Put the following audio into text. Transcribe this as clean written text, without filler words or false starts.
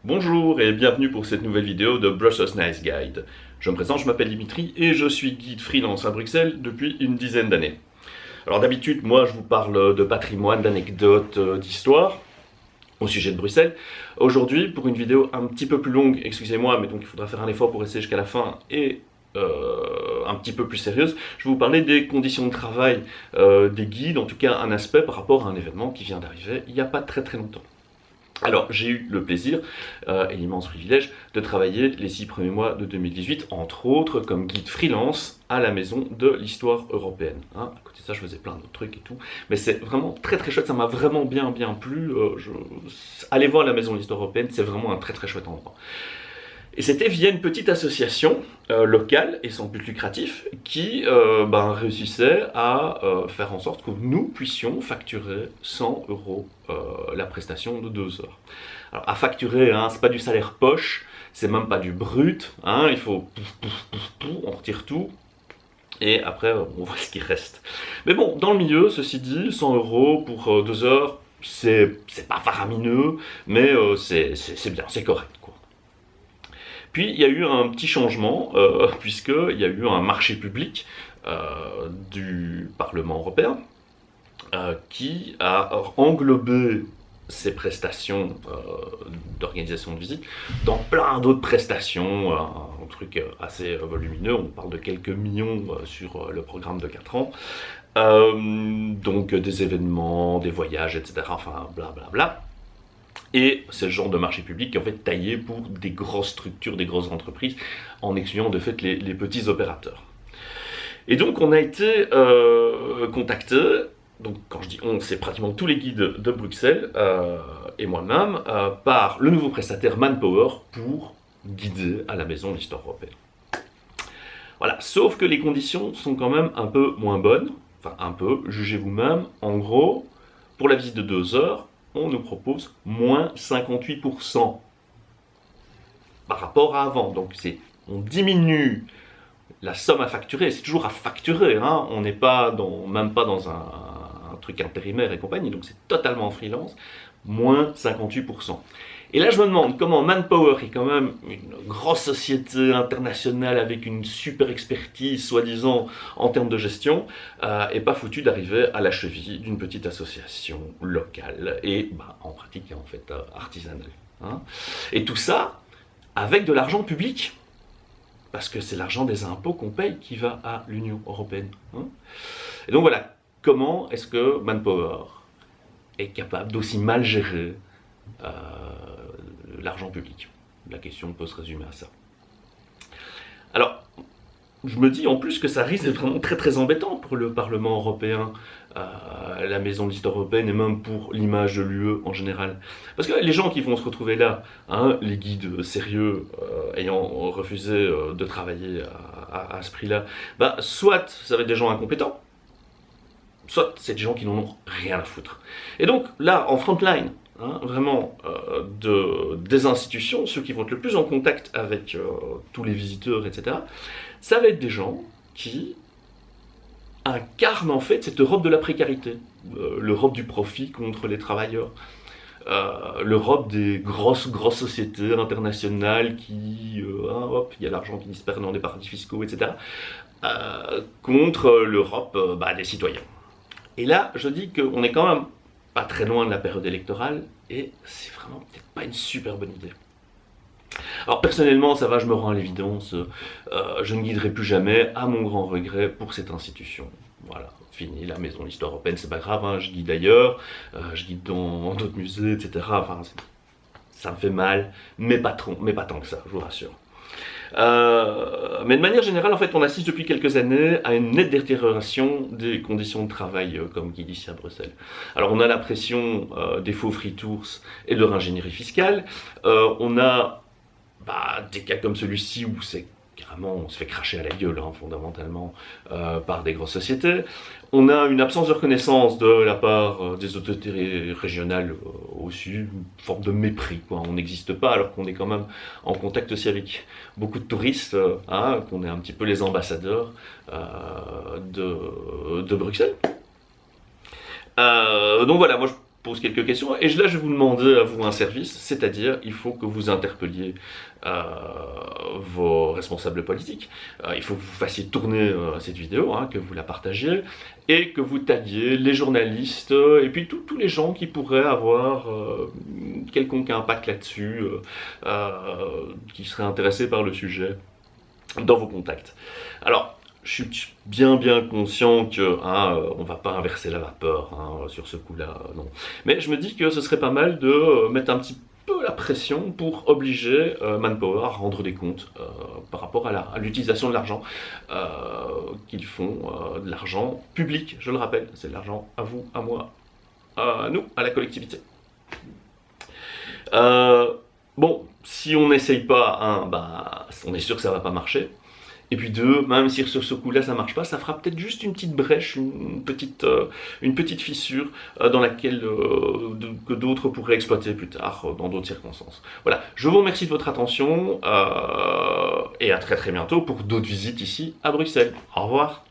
Bonjour et bienvenue pour cette nouvelle vidéo de Brussels Nice Guide. Je me présente, je m'appelle Dimitri et je suis guide freelance à Bruxelles depuis une dizaine d'années. Alors d'habitude, moi je vous parle de patrimoine, d'anecdotes, d'histoire au sujet de Bruxelles. Aujourd'hui, pour une vidéo un petit peu plus longue, excusez-moi, mais donc il faudra faire un effort pour rester jusqu'à la fin et un petit peu plus sérieuse, je vais vous parler des conditions de travail des guides, en tout cas un aspect par rapport à un événement qui vient d'arriver il n'y a pas très longtemps. Alors, j'ai eu le plaisir et l'immense privilège de travailler les 6 premiers mois de 2018, entre autres comme guide freelance à la Maison de l'Histoire Européenne. À côté de ça, je faisais plein d'autres trucs et tout, mais c'est vraiment très chouette, ça m'a vraiment bien plu. Allez voir la Maison de l'Histoire Européenne, c'est vraiment un très chouette endroit. Et c'était via une petite association locale et sans but lucratif qui réussissait à faire en sorte que nous puissions facturer 100 € la prestation de 2 heures. Alors à facturer, c'est pas du salaire poche, c'est même pas du brut, il faut on retire tout. Et après, on voit ce qui reste. Mais bon, dans le milieu, ceci dit, 100 € pour 2 heures, c'est pas faramineux, mais c'est bien, c'est correct, quoi. Puis il y a eu un petit changement, puisqu'il y a eu un marché public du Parlement européen qui a englobé ces prestations d'organisation de visite dans plein d'autres prestations, un truc assez volumineux, on parle de quelques millions sur le programme de 4 ans, donc des événements, des voyages, etc., enfin blablabla. Et c'est le genre de marché public qui est en fait taillé pour des grosses structures, des grosses entreprises, en excluant de fait les petits opérateurs. Et donc on a été contacté, donc quand je dis on, c'est pratiquement tous les guides de Bruxelles et moi-même, par le nouveau prestataire Manpower pour guider à la Maison de l'Histoire Européenne. Voilà, sauf que les conditions sont quand même un peu moins bonnes, enfin un peu, jugez vous-même. En gros, pour la visite de 2 heures, on nous propose moins 58% par rapport à avant. Donc on diminue la somme à facturer, c'est toujours à facturer, on n'est pas même pas dans un truc intérimaire et compagnie, donc c'est totalement freelance, moins 58%. Et là je me demande comment Manpower, qui est quand même une grosse société internationale avec une super expertise, soi-disant en termes de gestion, est pas foutu d'arriver à la cheville d'une petite association locale et en pratique en fait artisanale. Et tout ça avec de l'argent public, parce que c'est l'argent des impôts qu'on paye qui va à l'Union européenne. Et donc voilà, comment est-ce que Manpower est capable d'aussi mal gérer l'argent public? La question peut se résumer à ça. Alors, je me dis en plus que ça risque d'être vraiment très embêtant pour le Parlement européen, la Maison de l'Histoire Européenne et même pour l'image de l'UE en général. Parce que les gens qui vont se retrouver là, les guides sérieux ayant refusé de travailler à ce prix-là, soit ça va être des gens incompétents, soit c'est des gens qui n'en ont rien à foutre. Et donc là, en front line, vraiment des institutions, ceux qui vont être le plus en contact avec tous les visiteurs, etc., ça va être des gens qui incarnent en fait cette Europe de la précarité, l'Europe du profit contre les travailleurs, l'Europe des grosses sociétés internationales qui, il y a l'argent qui disparaît dans des paradis fiscaux, etc., contre l'Europe des citoyens. Et là, je dis qu'on est quand même pas très loin de la période électorale, et c'est vraiment peut-être pas une super bonne idée. Alors personnellement, ça va, je me rends à l'évidence, je ne guiderai plus jamais, à mon grand regret, pour cette institution. Voilà, fini, la Maison de l'Histoire Européenne, c'est pas grave, je guide ailleurs, je guide dans d'autres musées, etc. Enfin, ça me fait mal, mais pas tant que ça, je vous rassure. Mais de manière générale, en fait, on assiste depuis quelques années à une nette détérioration des conditions de travail comme guide ici à Bruxelles. Alors, on a la pression des faux free tours et de leur ingénierie fiscale. On a des cas comme celui-ci où c'est carrément, on se fait cracher à la gueule, fondamentalement, par des grosses sociétés. On a une absence de reconnaissance de la part des autorités régionales aussi, une forme de mépris, quoi. On n'existe pas alors qu'on est quand même en contact aussi avec beaucoup de touristes, qu'on est un petit peu les ambassadeurs de Bruxelles. Donc voilà, moi pose quelques questions, et là je vais vous demander à vous un service, c'est-à-dire il faut que vous interpelliez vos responsables politiques, il faut que vous fassiez tourner cette vidéo, hein, que vous la partagiez, et que vous taguiez les journalistes, et puis tous les gens qui pourraient avoir quelconque impact là-dessus, qui seraient intéressés par le sujet dans vos contacts. Alors, je suis bien conscient que on va pas inverser la vapeur sur ce coup-là, non. Mais je me dis que ce serait pas mal de mettre un petit peu la pression pour obliger Manpower à rendre des comptes par rapport à l'utilisation de l'argent qu'ils font, de l'argent public, je le rappelle, c'est de l'argent à vous, à moi, à nous, à la collectivité. Bon, si on n'essaye pas, on est sûr que ça va pas marcher. Et puis deux, même si sur ce coup-là ça marche pas, ça fera peut-être juste une petite brèche, une petite fissure dans laquelle que d'autres pourraient exploiter plus tard dans d'autres circonstances. Voilà, je vous remercie de votre attention et à très bientôt pour d'autres visites ici à Bruxelles. Au revoir.